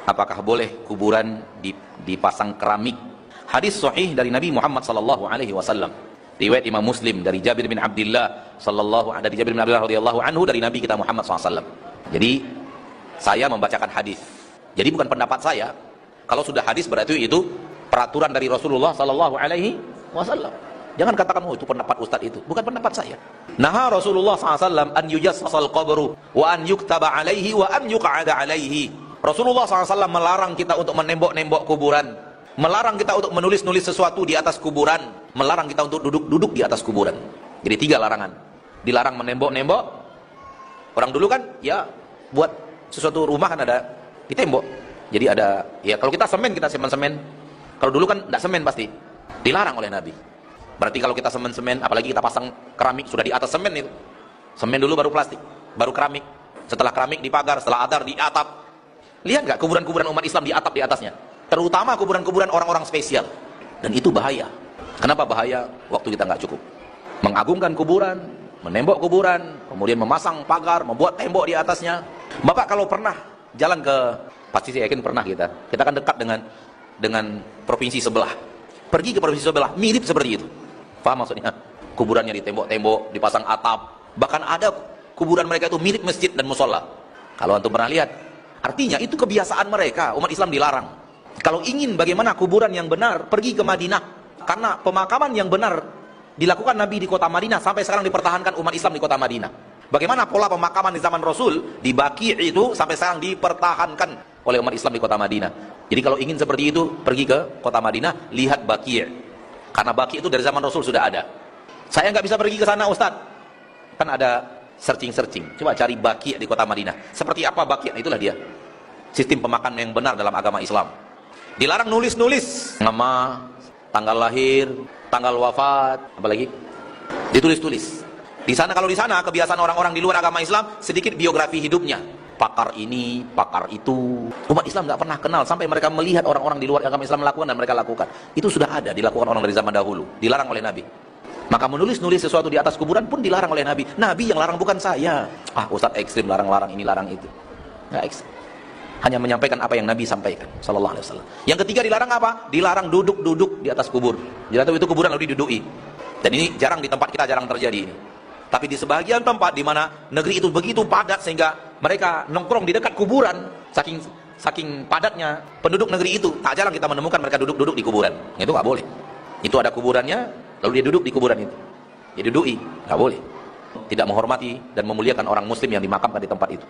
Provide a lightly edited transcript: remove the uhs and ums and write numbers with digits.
apakah boleh kuburan dipasang keramik? Hadis sahih dari Nabi Muhammad sallallahu alaihi wasallam. Riwayat Imam Muslim dari Jabir bin Abdullah radhiyallahu anhu dari Nabi kita Muhammad SAW. Jadi saya membacakan hadis. Jadi bukan pendapat saya. Kalau sudah hadis berarti itu peraturan dari Rasulullah sallallahu alaihi wasallam. Jangan katakan itu pendapat ustaz itu. Bukan pendapat saya. Naha Rasulullah SAW an yujassasal qabru wa an yuktaba alaihi wa an yuq'ada alaihi. Rasulullah SAW melarang kita untuk menembok-nembok kuburan, melarang kita untuk menulis-nulis sesuatu di atas kuburan, melarang kita untuk duduk-duduk di atas kuburan. Jadi 3 larangan. Dilarang menembok-nembok. Orang dulu kan ya buat sesuatu rumah kan ada ditembok. Jadi ada, ya kalau kita semen, kita semen. Kalau dulu kan tidak semen pasti. Dilarang oleh Nabi. Berarti kalau kita semen, apalagi kita pasang keramik, sudah di atas semen itu. Semen dulu baru plastik, baru keramik. Setelah keramik di pagar, setelah adar di atap. Lihat nggak kuburan-kuburan umat Islam di atap di atasnya? Terutama kuburan-kuburan orang-orang spesial. Dan itu bahaya. Kenapa bahaya? Waktu kita nggak cukup. Mengagungkan kuburan, menembok kuburan, kemudian memasang pagar, membuat tembok di atasnya. Bapak kalau pernah jalan ke, pasti saya yakin pernah kita kan dekat dengan provinsi sebelah. Pergi ke provinsi sebelah, mirip seperti itu. Paham maksudnya? Kuburannya ditembok-tembok, dipasang atap. Bahkan ada kuburan mereka itu mirip masjid dan musola. Kalau antum pernah lihat, artinya itu kebiasaan mereka. Umat Islam dilarang. Kalau ingin bagaimana kuburan yang benar, pergi ke Madinah. Karena pemakaman yang benar dilakukan Nabi di kota Madinah, sampai sekarang dipertahankan umat Islam di kota Madinah. Bagaimana pola pemakaman di zaman Rasul di Baqi' itu sampai sekarang dipertahankan oleh umat Islam di kota Madinah. Jadi kalau ingin seperti itu, pergi ke kota Madinah, lihat Baqi'. Karena Baqi' itu dari zaman Rasul sudah ada. Saya nggak bisa pergi ke sana, Ustaz. Kan ada searching. Coba cari Baqi' di kota Madinah. Seperti apa Baqi'? Nah, itulah dia. Sistem pemakaman yang benar dalam agama Islam. Dilarang nulis-nulis nama, tanggal lahir, tanggal wafat, apalagi ditulis-tulis. Di sana, kalau di sana kebiasaan orang-orang di luar agama Islam sedikit biografi hidupnya. Pakar ini, pakar itu. Umat Islam nggak pernah kenal sampai mereka melihat orang-orang di luar agama Islam melakukan dan mereka lakukan. Itu sudah ada, dilakukan orang dari zaman dahulu. Dilarang oleh Nabi. Maka menulis-nulis sesuatu di atas kuburan pun dilarang oleh Nabi. Nabi yang larang, bukan saya. Ustaz ekstrim, larang-larang ini, larang itu. Nggak ekstrim. Hanya menyampaikan apa yang Nabi sampaikan sallallahu alaihi wasallam. Yang ketiga dilarang apa? Dilarang duduk-duduk di atas kubur. Jadi itu kuburan lalu diduduki. Dan ini jarang di tempat kita, jarang terjadi ini. Tapi di sebagian tempat di mana negeri itu begitu padat sehingga mereka nongkrong di dekat kuburan, saking padatnya penduduk negeri itu, tak jarang kita menemukan mereka duduk-duduk di kuburan. Itu nggak boleh. Itu ada kuburannya, lalu dia duduk di kuburan itu. Dia duduki, nggak boleh. Tidak menghormati dan memuliakan orang muslim yang dimakamkan di tempat itu.